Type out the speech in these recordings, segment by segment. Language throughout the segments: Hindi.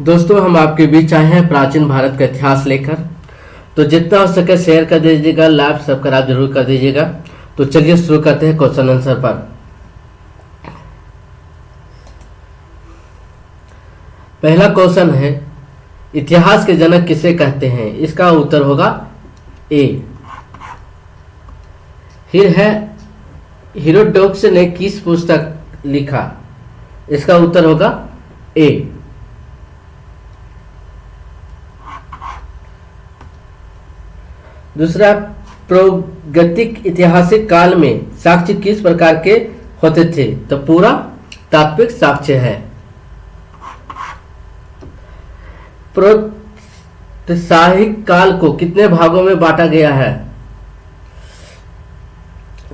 दोस्तों, हम आपके बीच आए हैं प्राचीन भारत का इतिहास लेकर। तो जितना हो सके शेयर कर दीजिएगा, लाइक सब्सक्राइब जरूर कर दीजिएगा। तो चलिए शुरू करते हैं क्वेश्चन आंसर पर। पहला क्वेश्चन है, इतिहास के जनक किसे कहते हैं? इसका उत्तर होगा ए। फिर है, हेरोडोटस ने किस पुस्तक लिखा? इसका उत्तर होगा ए। दूसरा, प्रागैतिक ऐतिहासिक काल में साक्ष्य किस प्रकार के होते थे? तो पूरा तात्विक साक्ष्य है। प्रागैतिहासिक काल को कितने भागों में बांटा गया है?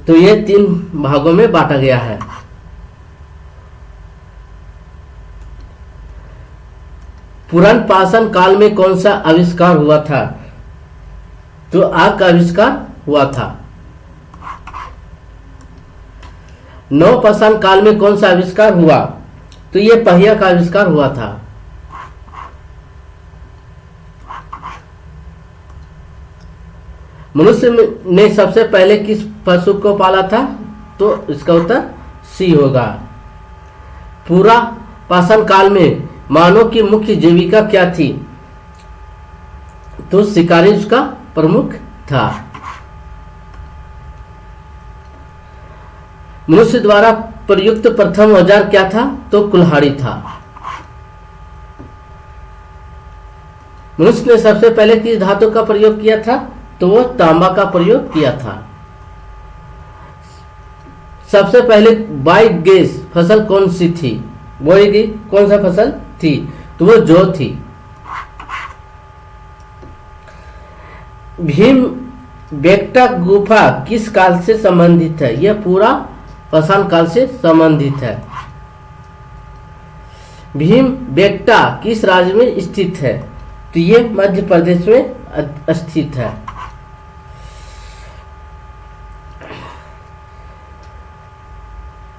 तो ये 3 भागों में बांटा गया है। पुरान पाषाण काल में कौन सा आविष्कार हुआ था? तो आग का आविष्कार हुआ था। नवपाषाण काल में कौन सा आविष्कार हुआ? तो ये पहिया का आविष्कार हुआ था। मनुष्य ने सबसे पहले किस पशु को पाला था? तो इसका उत्तर सी होगा। पूरा पाषाण काल में मानव की मुख्य जीविका क्या थी? तो शिकारी उसका प्रमुख था। मनुष्य द्वारा प्रयुक्त प्रथम औजार क्या था? तो कुल्हाड़ी था। मनुष्य ने सबसे पहले किस धातु का प्रयोग किया था? तो वो तांबा का प्रयोग किया था। सबसे पहले बायोगैस फसल कौन सी थी? बोएगी कौन सा फसल थी? तो वो जौ थी। भीम बेटका गुफा किस काल से संबंधित है? यह पूरा पाषाण काल से संबंधित है। भीम बेटका किस राज्य में स्थित है? तो ये मध्य प्रदेश में स्थित है।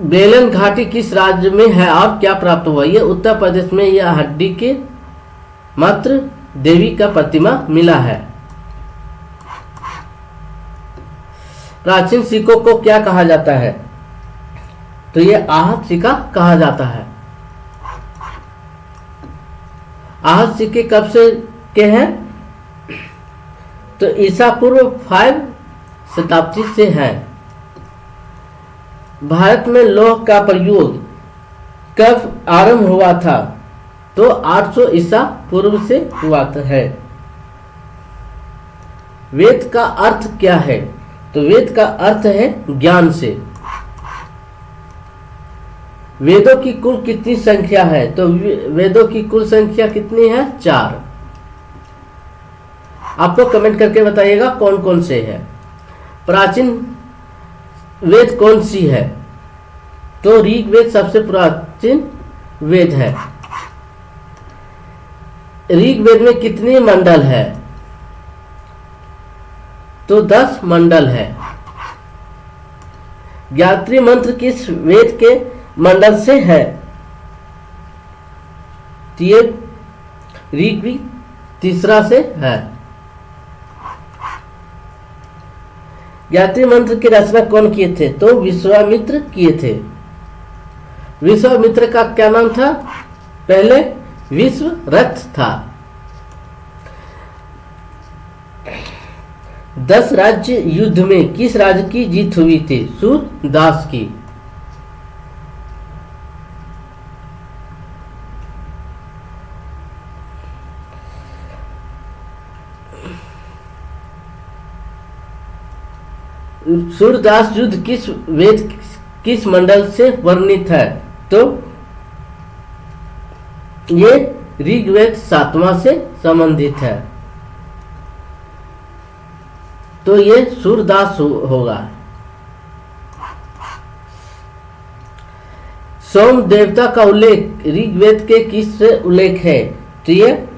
बेलन घाटी किस राज्य में है और क्या प्राप्त हुआ? यह उत्तर प्रदेश में। यह हड्डी के मात्र देवी का प्रतिमा मिला है। प्राचीन सिक्कों को क्या कहा जाता है? तो यह आहत सिक्का कहा जाता है। आहत सिक्के कब से के हैं? तो ईसा पूर्व 5 शताब्दी से है। भारत में लौह का प्रयोग कब आरंभ हुआ था? तो 800 ईसा पूर्व से हुआ है। वेद का अर्थ क्या है? तो वेद का अर्थ है ज्ञान से। वेदों की कुल कितनी संख्या है? तो वेदों की कुल संख्या कितनी है? 4। आप लोग कमेंट करके बताइएगा कौन कौन से है। प्राचीन वेद कौन सी है? तो ऋग्वेद सबसे प्राचीन वेद है। ऋग्वेद में कितने मंडल है? तो 10 मंडल है। गायत्री मंत्र किस वेद के मंडल से है? तो ये ऋग्वेद 3 से है। गायत्री मंत्र की रचना कौन किए थे? तो विश्वामित्र किए थे। विश्वामित्र का क्या नाम था? पहले विश्वरथ था। 10 राज्य युद्ध में किस राज्य की जीत हुई थी? सूरदास की। सूरदास युद्ध किस वेद किस मंडल से वर्णित है? तो ये ऋग्वेद 7वां से संबंधित है। तो ये सूरदास होगा। सोम देवता का उल्लेख ऋग्वेद के किस से उल्लेख है? तो ये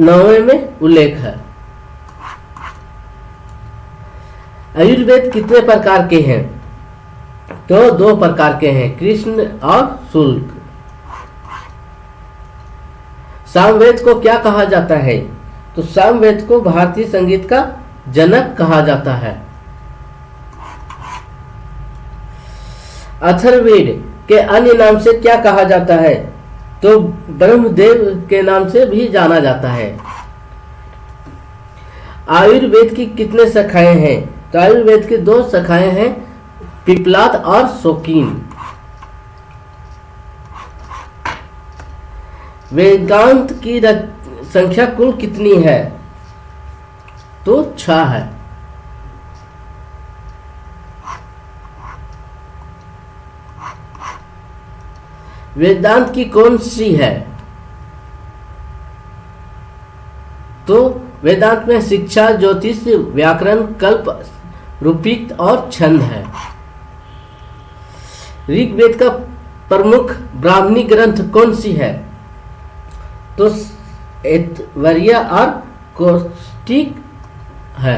9वें में उल्लेख है। आयुर्वेद कितने प्रकार के हैं? तो 2 प्रकार के हैं, कृष्ण और शुल्क। सामवेद को क्या कहा जाता है? तो सामवेद को भारतीय संगीत का जनक कहा जाता है। अथर्ववेद के अन्य नाम से क्या कहा जाता है? तो ब्रह्मदेव के नाम से भी जाना जाता है। आयुर्वेद की कितने शाखाएं हैं? तो आयुर्वेद की 2 शाखाएं हैं, पिप्पलाद और शोकीन। वेदांत की संख्या कुल कितनी है? तो 6 है। वेदांत की कौन सी है? तो वेदांत में शिक्षा, ज्योतिष, व्याकरण, कल्प, रूपिक और छंद है। ऋग्वेद का प्रमुख ब्राह्मणी ग्रंथ कौन सी है? तो ऐतरेय और कौशिक है।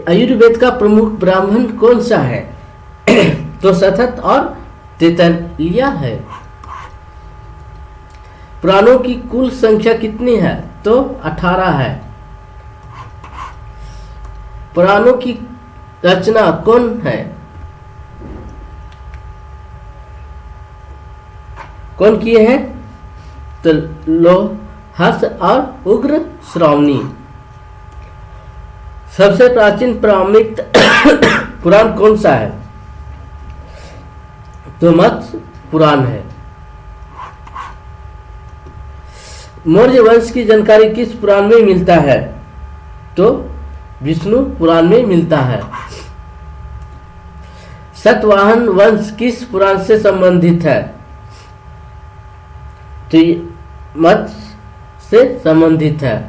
आयुर्वेद का प्रमुख ब्राह्मण कौन सा है? तो शतथ और तैतरीय है। पुराणों की कुल संख्या कितनी है? तो 18 है। पुराणों की रचना कौन है? कौन किए हैं? तो लोहर्ष और उग्र श्रावणी। सबसे प्राचीन प्रामाणिक पुराण कौन सा है? तो मत्स्य पुराण है। मौर्य वंश की जानकारी किस पुराण में मिलता है? तो विष्णु पुराण में मिलता है। सतवाहन वंश किस पुराण से संबंधित है? तो मत्स्य से संबंधित है।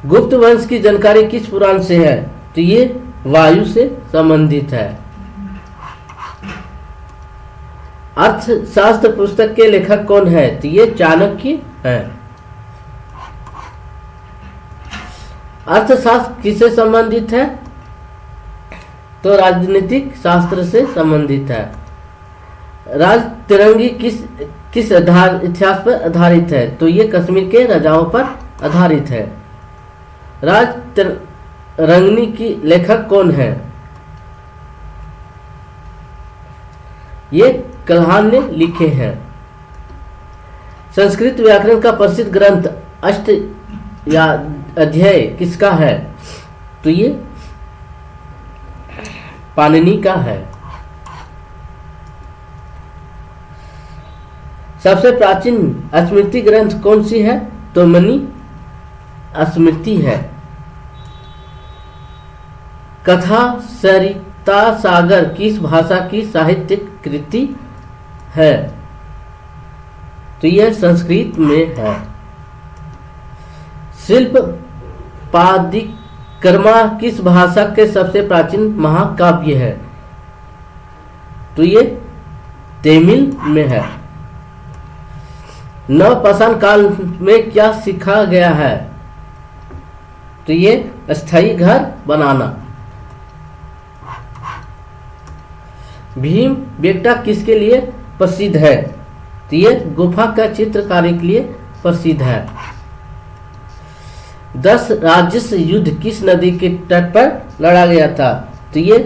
गुप्त वंश की जानकारी किस पुराण से है? तो ये वायु से संबंधित है। अर्थशास्त्र पुस्तक के लेखक कौन है? तो ये चाणक्य है। अर्थशास्त्र किससे संबंधित है? तो राजनीतिक शास्त्र से संबंधित है। राजतिरंगी किस इतिहास पर आधारित है? तो ये कश्मीर के राजाओं पर आधारित है। राजतिरंगी की लेखक कौन है? ये कल्हान ने लिखे हैं। संस्कृत व्याकरण का प्रसिद्ध ग्रंथ अष्टाध्यायी किसका है? तो ये पाणिनि का है। सबसे प्राचीन स्मृति ग्रंथ कौन सी है? तो मणि स्मृति है। कथा सरिता सागर किस भाषा की साहित्यिक कृति है? तो यह संस्कृत में है। शिल्प पादिकर्मा किस भाषा के सबसे प्राचीन महाकाव्य है? तो ये तमिल में है। नवपाषाण काल में क्या सीखा गया है? तो ये अस्थायी घर बनाना। भीम बेटा किसके लिए प्रसिद्ध है? तो ये गुफा का चित्रकारी के लिए प्रसिद्ध है। 10 राजस्व युद्ध किस नदी के तट पर लड़ा गया था? तो ये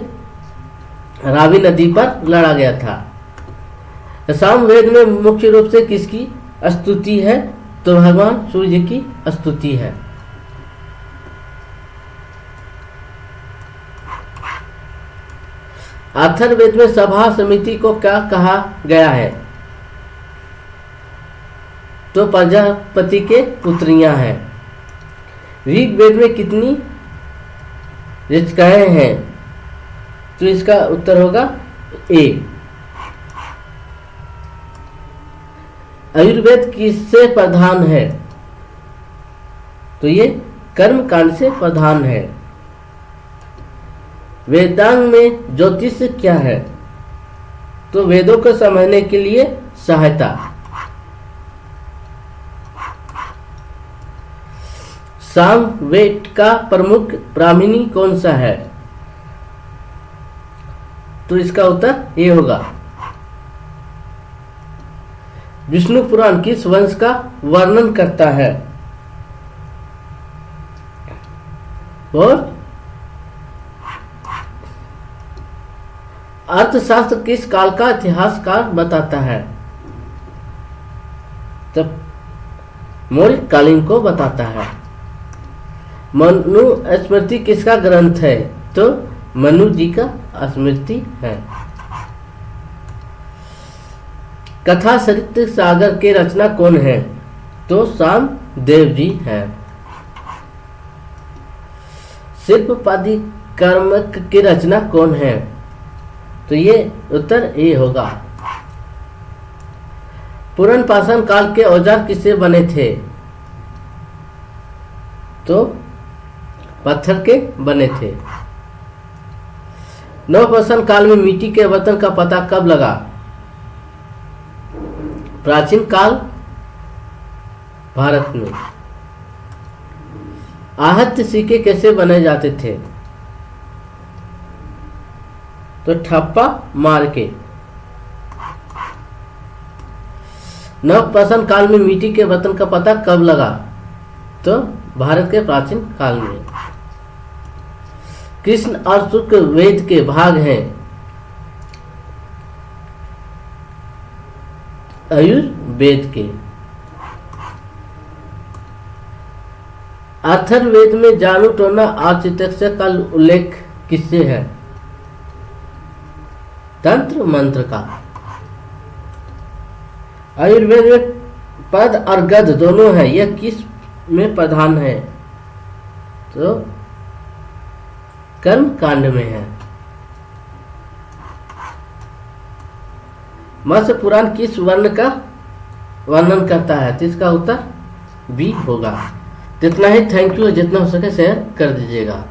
रावी नदी पर लड़ा गया था। सामवेद में मुख्य रूप से किसकी स्तुति है? तो भगवान सूर्य की स्तुति है। अथर्ववेद में सभा समिति को क्या कहा गया है? तो प्रजापति के पुत्रियां हैं। ऋग्वेद में कितनी ऋचाएं हैं? तो इसका उत्तर होगा ए। आयुर्वेद किससे प्रधान है? तो ये कर्म कांड से प्रधान है। वेदांग में ज्योतिष क्या है? तो वेदों को समझने के लिए सहायता। सामवेद का प्रमुख ब्राह्मणी कौन सा है? तो इसका उत्तर ये होगा। विष्णु पुराण किस वंश का वर्णन करता है? और अर्थशास्त्र किस काल का इतिहासकार बताता है? तब मौर्य कालीन को बताता है। मनु स्मृति किसका ग्रंथ है? तो मनु जी का स्मृति है। कथा साहित्य सागर के रचना कौन है? तो श्याम देव जी हैं। शिल्पपादी कर्मक की रचना कौन है? तो ये उत्तर ए होगा। पुरान पाषाण काल के औजार किससे बने थे? तो पत्थर के बने थे। नवपाषाण काल में मिट्टी के बर्तन का पता कब लगा? प्राचीन काल भारत में। आहत्य सिक्के कैसे बनाए जाते थे? तो ठप्पा मार के। नवपाषाण काल में मिट्टी के बर्तन का पता कब लगा? तो भारत के प्राचीन काल में। कृष्ण और शुक्ल वेद के भाग हैं। आयुर्वेद के। अथर्ववेद में जानु टोना और चिकित्सा का उल्लेख किससे है? तंत्र मंत्र का। आयुर्वेद में पद और गद दोनों है, यह किस में प्रधान है? तो कर्म कांड में है। मत्स्य पुराण किस वर्ण का वर्णन करता है? तो इसका उत्तर बी होगा। इतना ही। Thank you. जितना हो सके शेयर कर दीजिएगा।